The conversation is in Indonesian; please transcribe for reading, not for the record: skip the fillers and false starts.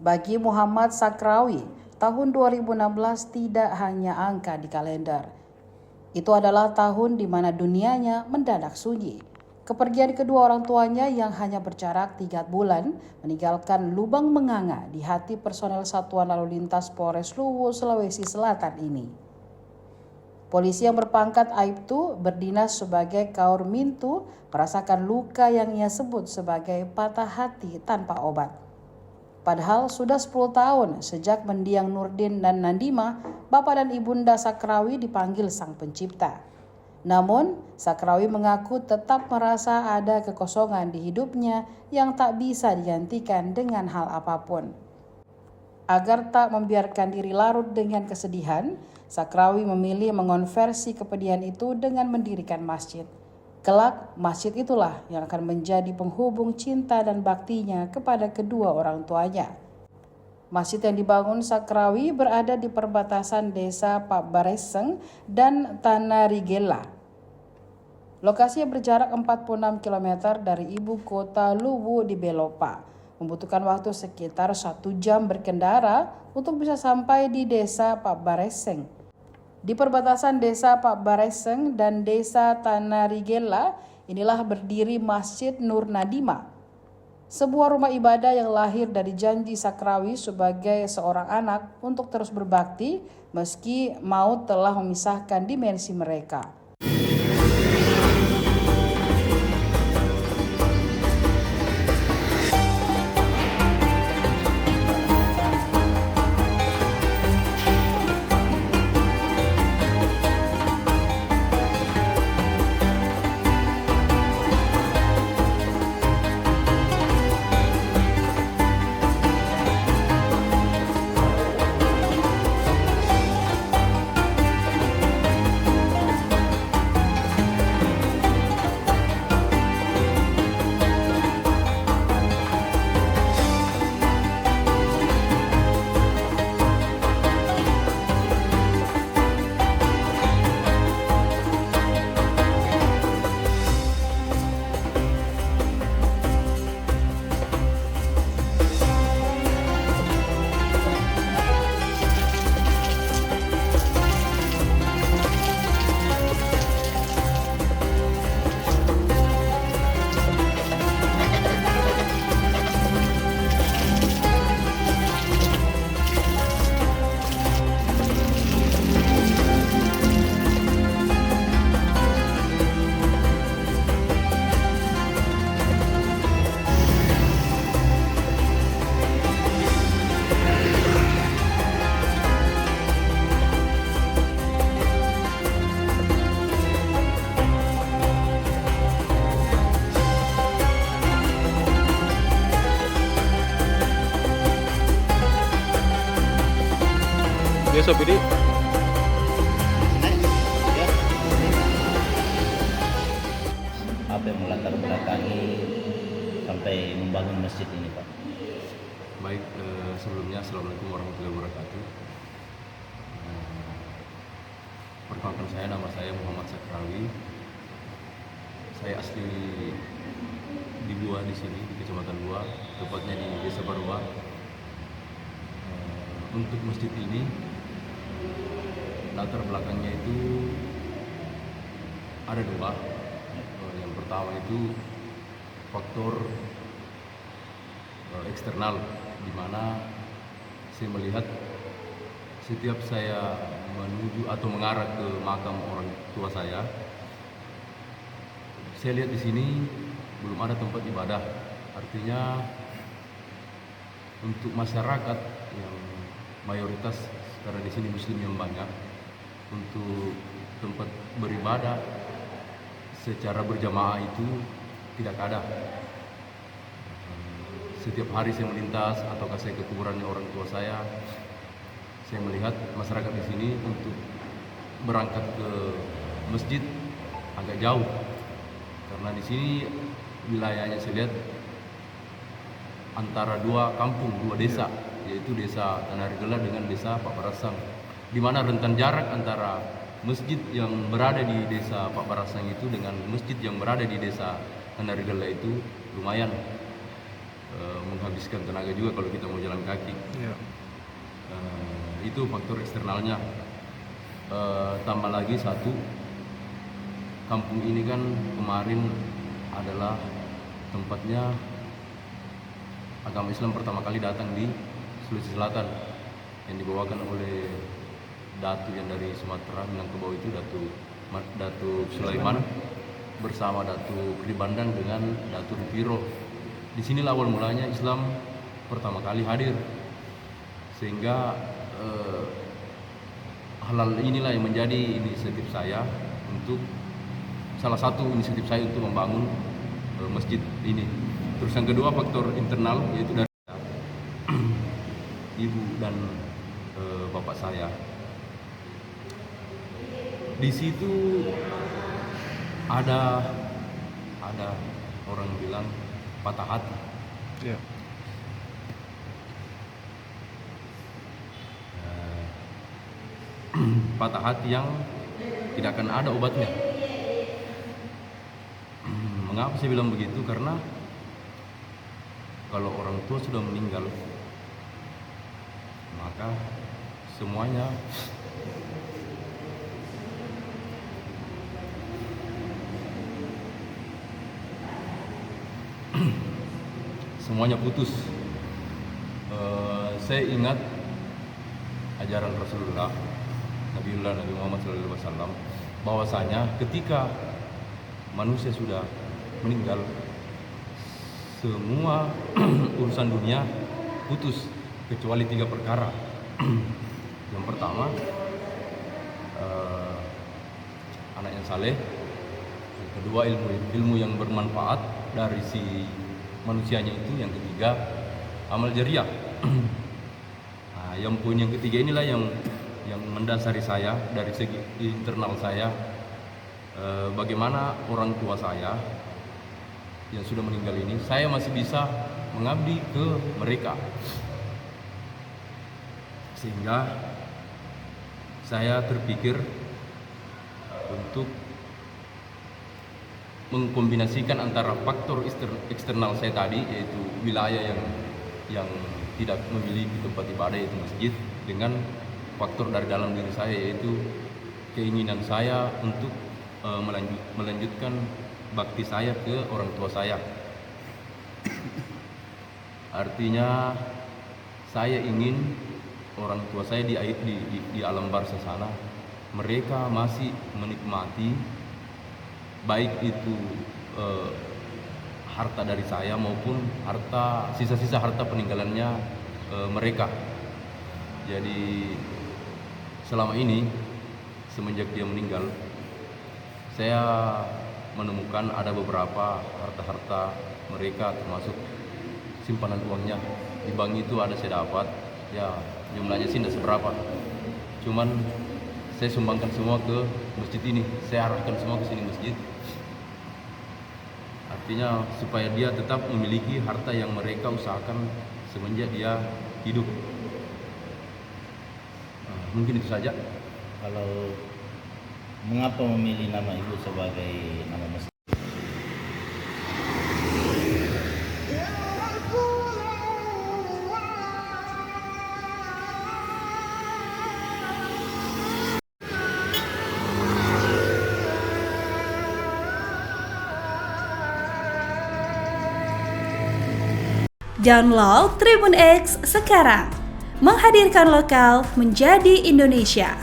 Bagi Muhammad Sakrawi, tahun 2016 tidak hanya angka di kalender. Itu adalah tahun di mana dunianya mendadak sunyi. Kepergian kedua orang tuanya yang hanya berjarak 3 bulan meninggalkan lubang menganga di hati personel Satuan Lalu Lintas Polres Luwu, Sulawesi Selatan ini. Polisi yang berpangkat Aibtu berdinas sebagai Kaur Mintu merasakan luka yang ia sebut sebagai patah hati tanpa obat. Padahal sudah 10 tahun sejak mendiang Nurdin dan Nandima, bapak dan ibunda Sakrawi dipanggil Sang Pencipta. Namun, Sakrawi mengaku tetap merasa ada kekosongan di hidupnya yang tak bisa digantikan dengan hal apapun. Agar tak membiarkan diri larut dengan kesedihan, Sakrawi memilih mengonversi kepedihan itu dengan mendirikan masjid. Kelak, masjid itulah yang akan menjadi penghubung cinta dan baktinya kepada kedua orang tuanya. Masjid yang dibangun Sakrawi berada di perbatasan desa Pak Bareseng dan Tanah Rigela. Lokasi yang berjarak 46 km dari ibu kota Luwu di Belopa. Membutuhkan waktu sekitar 1 jam berkendara untuk bisa sampai di desa Pak Bareseng. Di perbatasan desa Pak Bareseng dan desa Tanah Rigela, inilah berdiri Masjid Nur Nadima, sebuah rumah ibadah yang lahir dari janji Sakrawi sebagai seorang anak untuk terus berbakti meski maut telah memisahkan dimensi mereka. Besok ini apa yang melatar belakangi sampai membangun masjid ini, Pak? baik, sebelumnya Assalamualaikum warahmatullahi wabarakatuh. Perkenalkan, nama saya Muhammad Sakrawi. Saya asli di Buah, di sini di Kecamatan Buah, tepatnya di Desa Barua. Untuk masjid ini latar belakangnya itu ada 2. Yang pertama itu faktor eksternal, di mana saya melihat setiap saya menuju atau mengarah ke makam orang tua saya lihat di sini belum ada tempat ibadah. Artinya untuk masyarakat yang mayoritas, karena di sini muslim yang banyak, untuk tempat beribadah secara berjamaah itu tidak ada. Setiap hari saya melintas ataukah saya ke kuburannya orang tua saya melihat masyarakat di sini untuk berangkat ke masjid agak jauh, karena di sini wilayahnya saya lihat antara 2 kampung, 2 desa, yaitu desa Tanah Rigela dengan desa Pak Barasang, di mana rentan jarak antara masjid yang berada di desa Pak Barasang itu dengan masjid yang berada di desa Tanah Rigela itu lumayan. menghabiskan tenaga juga kalau kita mau jalan kaki. Iya. Itu faktor eksternalnya. Tambah lagi satu, kampung ini kan kemarin adalah tempatnya agama Islam pertama kali datang di Sulawesi Selatan, yang dibawakan oleh Datu yang dari Sumatera Minangkabau itu, Datu Sulaiman bersama Datu Kribandang dengan Datu Ripiro. Di sinilah awal mulanya Islam pertama kali hadir, sehingga hal inilah yang menjadi inisiatif saya untuk salah satu inisiatif saya untuk membangun masjid ini. Terus yang kedua faktor internal, yaitu dari ibu dan bapak saya. Di situ ada orang bilang patah hati. Iya. Patah hati yang tidak akan ada obatnya. Mengapa saya bilang begitu? Karena kalau orang tua sudah meninggal, maka semuanya putus. Saya ingat ajaran Rasulullah, Nabi Muhammad SAW, bahwasanya ketika manusia sudah meninggal, semua urusan dunia putus kecuali 3 perkara. Yang pertama, anak yang saleh. Yang kedua, ilmu yang bermanfaat dari si manusianya itu. Yang ketiga, amal jariah. Nah, yang poin yang ketiga inilah yang mendasari saya dari segi internal saya. Bagaimana orang tua saya yang sudah meninggal ini, saya masih bisa mengabdi ke mereka, sehingga saya terpikir untuk mengkombinasikan antara faktor eksternal saya tadi, yaitu wilayah yang tidak memiliki tempat ibadah yaitu masjid, dengan faktor dari dalam diri saya, yaitu keinginan saya untuk melanjutkan bakti saya ke orang tua saya. Artinya saya ingin orang tua saya di alam barzah sana, mereka masih menikmati baik itu harta dari saya maupun sisa-sisa harta peninggalannya mereka. Jadi selama ini semenjak dia meninggal, saya menemukan ada beberapa harta-harta mereka, termasuk simpanan uangnya. Di bank itu ada saya dapat, ya jumlahnya sih tidak seberapa, cuman saya sumbangkan semua ke masjid ini, saya arahkan semua ke sini masjid. Artinya supaya dia tetap memiliki harta yang mereka usahakan semenjak dia hidup. Mungkin itu saja. Kalau mengapa memilih nama ibu sebagai nama masjid? Download Tribun X sekarang, menghadirkan lokal menjadi Indonesia.